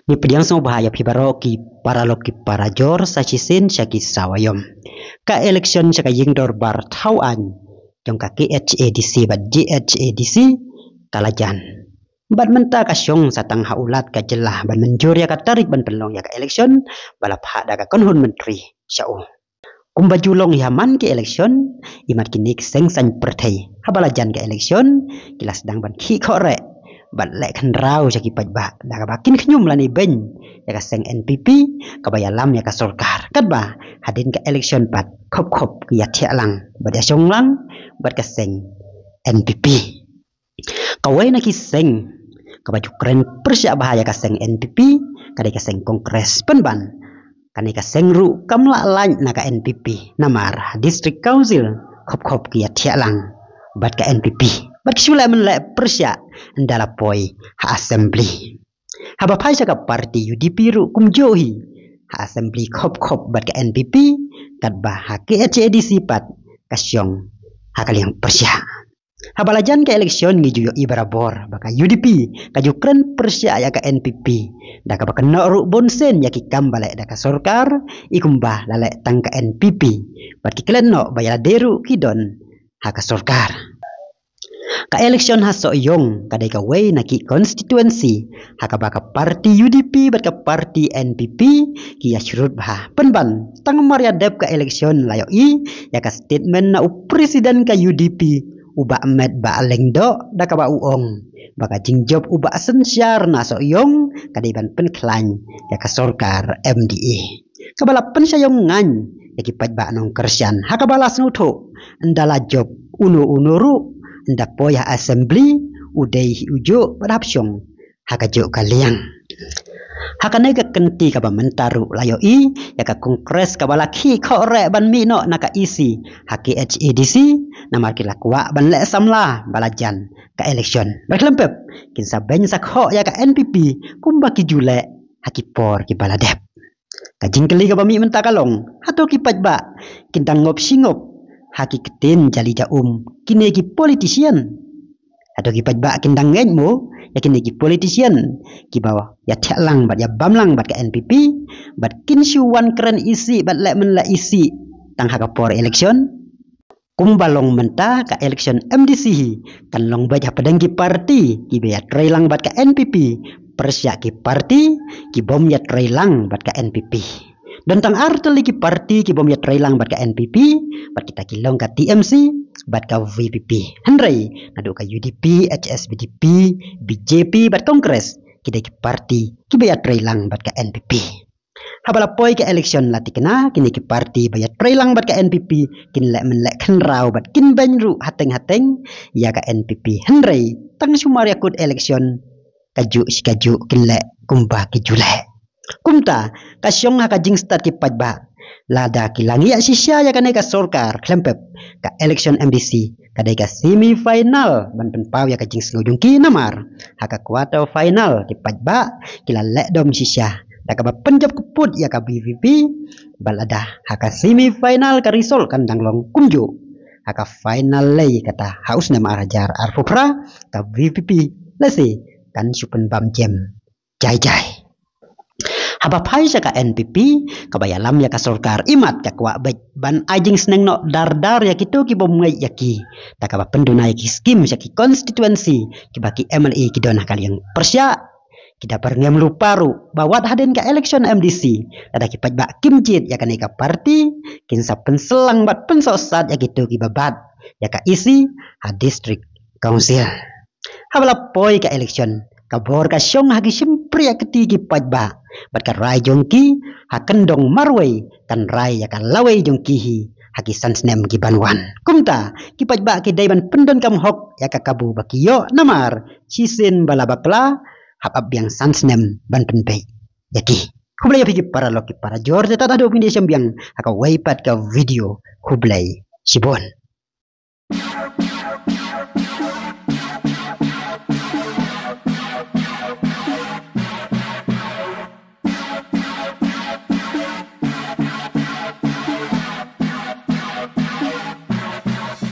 Ni pediang so bahaya pibaroki para loki para jor sachisin syaki sawayom. Ka election syaka yingdor bar tauan jong ka KHADC bat GHADC kalajan. Bat menta ka syong satang haulat ka jelah ban menjur ya ka tarik ban pelong ya ka election balap hak da ka konhun menteri syau. Kumba julong yaman ke election imat kini seng san pertai habalajan ke election kilas dang ban ki korek bat lek kan rau syaki pajba da ka bakin knyum lani ben ya ka seng NPP ka bayalam ya ka sorkar kat ba hadin ka election pat khop ya thialang bat ya syonglang bat ka seng NPP kawai na ki seng ka baju keren persya bahaya ka seng NPP kadai ka seng kongres penban kani ka seng ru kamla lain na ka NPP namar district council khop ya thialang bat ka NPP bat kisula menlek persya ndala poi ha assembly haba pai ka parti UDP ru kumjohi ha assembly khop bat ka NPP kat ba ha KHADC pat kasyong ha kaliang persya habalajan ka election ngijuyo ibarabor baka UDP kajukren persya ya ka NPP da ka baka ru bonsen ya ki kambale da ka sorkar ikumbah lalek tang ka NPP bat ki kelen no bayala deru kidon ha ka sorkar ka election haso yong kadai ka way na ki constituency haka baka parti UDP bat ka parti NPP ki ya syurut bah penban tang maria dep ka election layo i ya ka statement na presiden ka UDP uba med ba alengdo da ka ba uong baka jingjob uba sensyar na so yong kadai ban penklan ya ka sorkar MDA kabala pensayong ngan ya ki pat ba nong kersian haka balas nuto ndala job unu nda poya assembly udai ujo badapsyong hakajo kaliang hakane ka kenti ka mentaru layo i ya ka kongres ka balaki korek ban mino naka isi haki HADC namar kilakwa ban le samla balajan ka election baklempep kinsa ben sakho ya ka NPP kumbaki jule haki por ki baladep ka jingkeli ka bami mentakalong hato ki pajba kintang ngop singop haki ketin jali kini ki politician atau ki pajba kindang ngejmo ya kini ki politician ki bawah ya thialang bat ya bamlang bat ka NPP bat kinsyuan keren isi bat lek men la isi tang haka por election kumbalong menta ka election MDC kan long bat ha pedang ki parti ki be ya trailang bat ka NPP persya ki parti ki bom ya trailang bat ka NPP dan tang arteli ki parti ki bom ya trailang bat ka NPP bat kita kilong ka TMC bat ka VPP henry nadu ka UDP HSBDP BJP bat kongres kita ki parti ki be ya trailang bat ka NPP habala poi ka election latikna kini ki parti be ya trailang bat ka NPP kin lek men lek kan rau bat kin banru hateng ya ka NPP henry tang sumaria kut election kaju kin lek kumbah ki julek kumta kasyong ka jing start ki pajba lada kilangi ya sisya ya kanai ka sorkar klempep ka election MDC kadai ka semi final ban penpau ya ka jing selujung ki namar haka quarter final ki pajba kila lek dom sisya da ka penjab keput ya ka BVP balada haka semi final ka result kan danglong kumju haka final lay kata haus nama arajar arfupra ka VVP lesi kan supen bam jem jai haba pai ka NPP kabayalam ya ka sorkar imat ka kwa ban ajing seneng no dar ya kitu ki bom ngai yaki takaba penduna ki skim ya ki constituency ki baki MLA ki dona kaliang persya kita perngem luparu bawat haden ka election MDC ada ki pajba kimjit ya ka parti kinsa penselang bat pensosat ya kitu ki babat ya ka isi ha district council habala poi ka election kabor ka syong hagi simpri ya ketigi pajba bat ka rai jongki ha kendong marway kan rai ya kan laway jongki hi hagi sansnem ki banwan kumta ki pajba ki daiban pendon kam hok ya ka kabu bakiyo namar sisin balabakla hab abyang sansnem ban penpei yaki hublay pigi para loki para jor tata do pindi syambiang haka waipat ka video hublay sibon